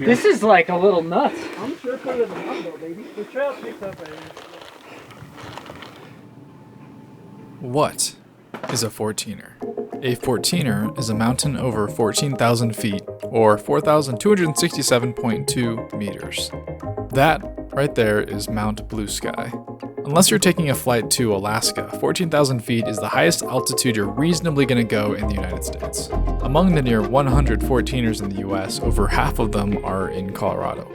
This is like a little nuts. I'm sure put it in the bundle, baby. The trail picks up right here. What is a 14er? A 14er is a mountain over 14,000 feet, or 4,267.2 meters. That right there is Mount Blue Sky. Unless you're taking a flight to Alaska, 14,000 feet is the highest altitude you're reasonably going to go in the United States. Among the near 100 14ers in the US, over half of them are in Colorado.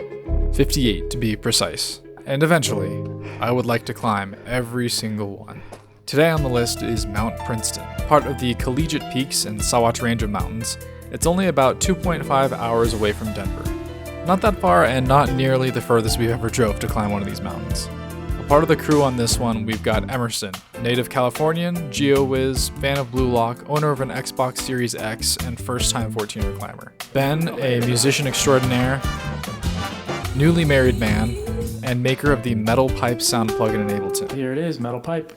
58 to be precise. And eventually, I would like to climb every single one. Today on the list is Mount Princeton, part of the Collegiate Peaks and Sawatch Range of mountains. It's only about 2.5 hours away from Denver. Not that far and not nearly the furthest we've ever drove to climb one of these mountains. A part of the crew on this one, we've got Emerson, native Californian, GeoWiz, fan of Blue Lock, owner of an Xbox Series X, and first-time 14er climber. Ben, a musician extraordinaire, newly married man, and maker of the Metal Pipe sound plugin in Ableton. Here it is, metal pipe.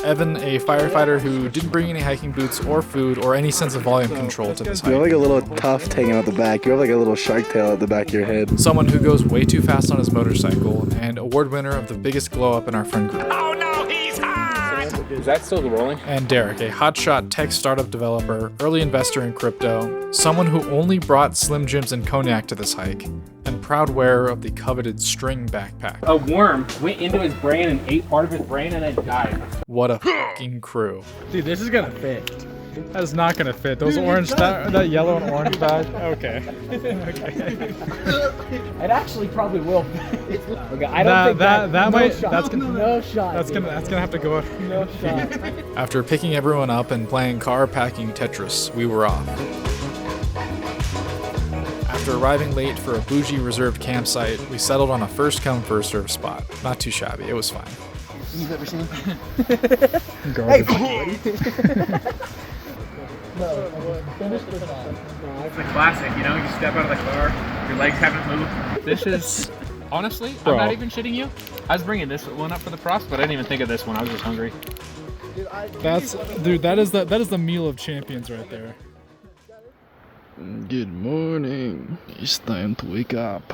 Evan, a firefighter who didn't bring any hiking boots or food or any sense of volume control to this You have hike. like a little tuft hanging out the back. You have like a little shark tail at the back of your head. Someone who goes way too fast on his motorcycle, and award winner of the biggest glow up in our friend group. Oh no, he's hot! Is that still rolling? And Derek, a hotshot tech startup developer, early investor in crypto, someone who only brought Slim Jims and cognac to this hike, and proud wearer of the coveted string backpack. A worm went into his brain and ate part of his brain and then died. What a fucking crew. Dude, this is gonna fit. That's not gonna fit. Those orange, that yellow and orange bag. Okay. Okay. It actually probably will fit. Okay, I don't think that no might. shot. That's gonna. No shot. That's gonna have to go up. No shot. After picking everyone up and playing car packing Tetris, we were off. After arriving late for a bougie reserved campsite, we settled on a first come first served spot. Not too shabby, it was fine. You've ever seen? Garbage. It's the classic, you know, you step out of the car, your legs haven't moved. This is, honestly, Bro. I'm not even shitting you. I was bringing this one up for the props, but I didn't even think of this one. I was just hungry. That is the meal of champions right there. Good morning. It's time to wake up.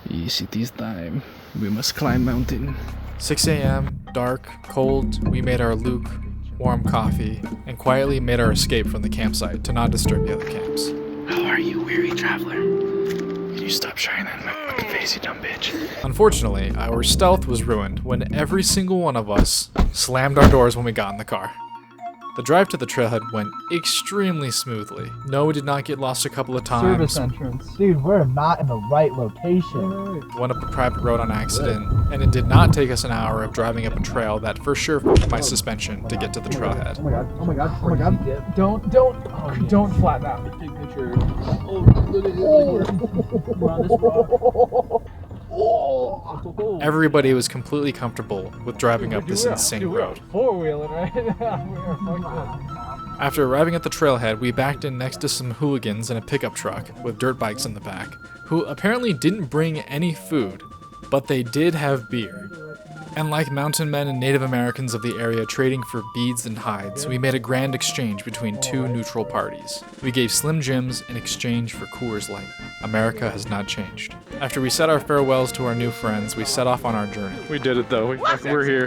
Yes, it is time. We must climb mountain. 6 a.m., dark, cold, we made our luke, warm coffee, and quietly made our escape from the campsite to not disturb the other camps. How are you, weary traveler? Can you stop shining in my fucking face, you dumb bitch? Unfortunately, our stealth was ruined when every single one of us slammed our doors when we got in the car. The drive to the trailhead went extremely smoothly. No, we did not get lost a couple of times. entrance. Dude, we're not in the right location. Went up a private road on accident, and it did not take us an hour of driving up a trail that for sure f***ed my suspension to get to the trailhead. Oh my god, oh my god, oh my god. Don't flatten out. Take a picture. Oh, look at Everybody was completely comfortable with driving up this insane road. Four-wheeling right now. We are fucked up. After arriving at the trailhead, we backed in next to some hooligans in a pickup truck with dirt bikes in the back, who apparently didn't bring any food, but they did have beer. And like mountain men and Native Americans of the area trading for beads and hides, we made a grand exchange between two neutral parties. We gave Slim Jims in exchange for Coors Light. America has not changed. After we said our farewells to our new friends, we set off on our journey. We did it though, we're here.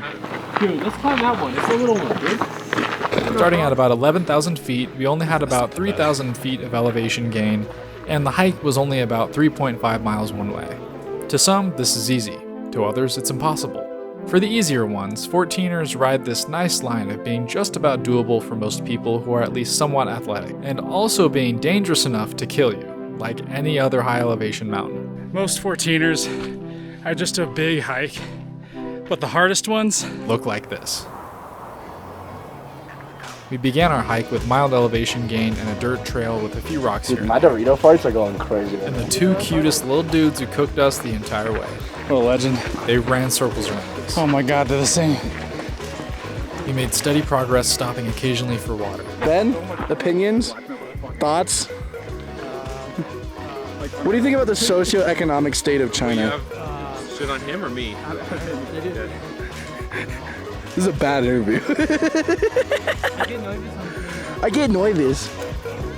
Dude, let's climb that one. It's a little one, dude. Starting at about 11,000 feet, we only had about 3,000 feet of elevation gain, and the hike was only about 3.5 miles one way. To some, this is easy. To others, it's impossible. For the easier ones, 14ers ride this nice line of being just about doable for most people who are at least somewhat athletic, and also being dangerous enough to kill you, like any other high elevation mountain. Most 14ers are just a big hike, but the hardest ones Look like this. We began our hike with mild elevation gain and a dirt trail with a few rocks here. My Dorito farts are going crazy. And the two cutest little dudes who cooked us the entire way. what a legend. They ran circles around us. Oh my god, they're the same. We made steady progress, stopping occasionally for water. Ben, opinions, thoughts? What do you think about the socioeconomic state of China? Shit on him or me? This is a bad interview. I get nervous.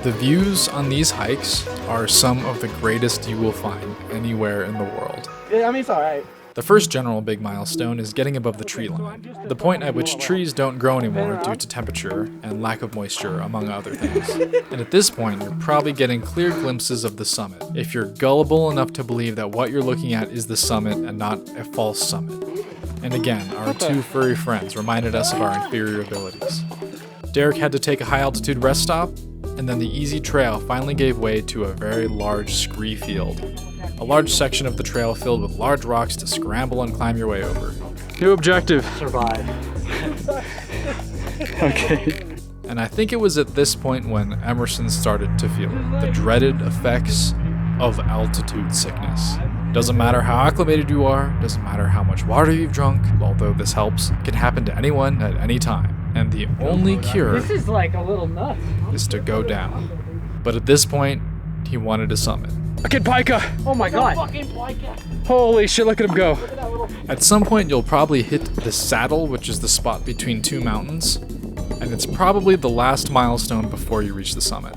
The views on these hikes are some of the greatest you will find anywhere in the world. Yeah, I mean, it's alright. The first general big milestone is getting above the tree line, the point at which trees don't grow anymore due to temperature and lack of moisture, among other things. And at this point, you're probably getting clear glimpses of the summit, if you're gullible enough to believe that what you're looking at is the summit and not a false summit. And again, our two furry friends reminded us of our inferior abilities. Derek had to take a high-altitude rest stop, and then the easy trail finally gave way to a very large scree field. A large section of the trail filled with large rocks to scramble and climb your way over. New objective. Survive. Okay. And I think it was at this point when Emerson started to feel it, the dreaded effects of altitude sickness. Doesn't matter how acclimated you are, doesn't matter how much water you've drunk, although this helps, it can happen to anyone at any time. And the only cure This is like a little nuts. is to go down. But at this point, he wanted to summit. A kid pika. Oh my god. Holy shit, look at him go. At some point, you'll probably hit the saddle, which is the spot between two mountains, and it's probably the last milestone before you reach the summit.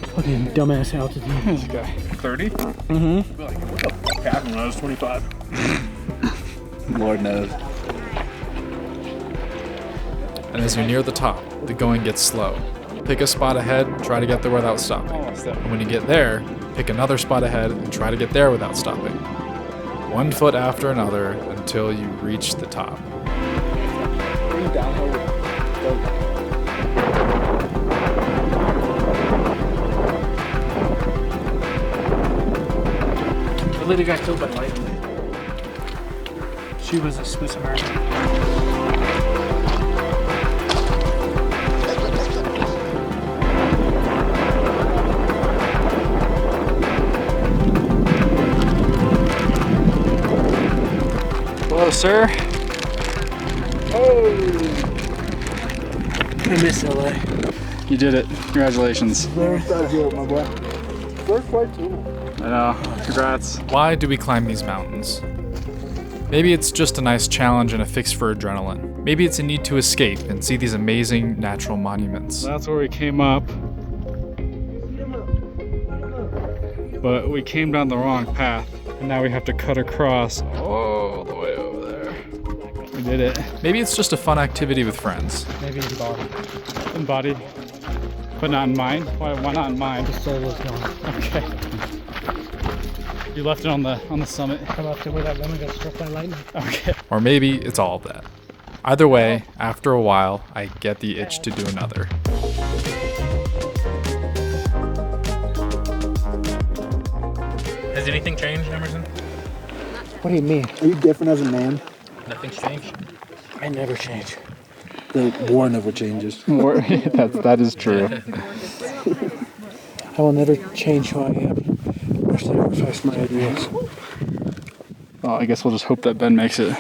Fucking dumbass altitude. This guy. 30? Mm-hmm. What happened when I was 25? Lord knows. And as you near the top, the going gets slow. Pick a spot ahead, try to get there without stopping. And when you get there, pick another spot ahead and try to get there without stopping. One foot after another until you reach the top. The lady got killed by lightning. She was a Swiss American. Hello, sir. I miss LA. You did it. Congratulations. Very proud of my boy. First flight too. I know. Congrats. Why do we climb these mountains? Maybe it's just a nice challenge and a fix for adrenaline. Maybe it's a need to escape and see these amazing natural monuments. That's where we came up. But we came down the wrong path. And now we have to cut across all the way over there. We did it. Maybe it's just a fun activity with friends. Maybe it's body. Embodied. But not in mine. Why not in mine? The soul is gone. Okay. You left it on the summit. I left it where that woman got struck by lightning. Okay. Or maybe it's all of that. Either way, after a while, I get the itch to do another. Has anything changed, Emerson? What do you mean? Are you different as a man? Nothing's changed. I never change. The war never changes. That is true. I will never change who I am or sacrifice my ideals. Well, I guess we'll just hope that Ben makes it.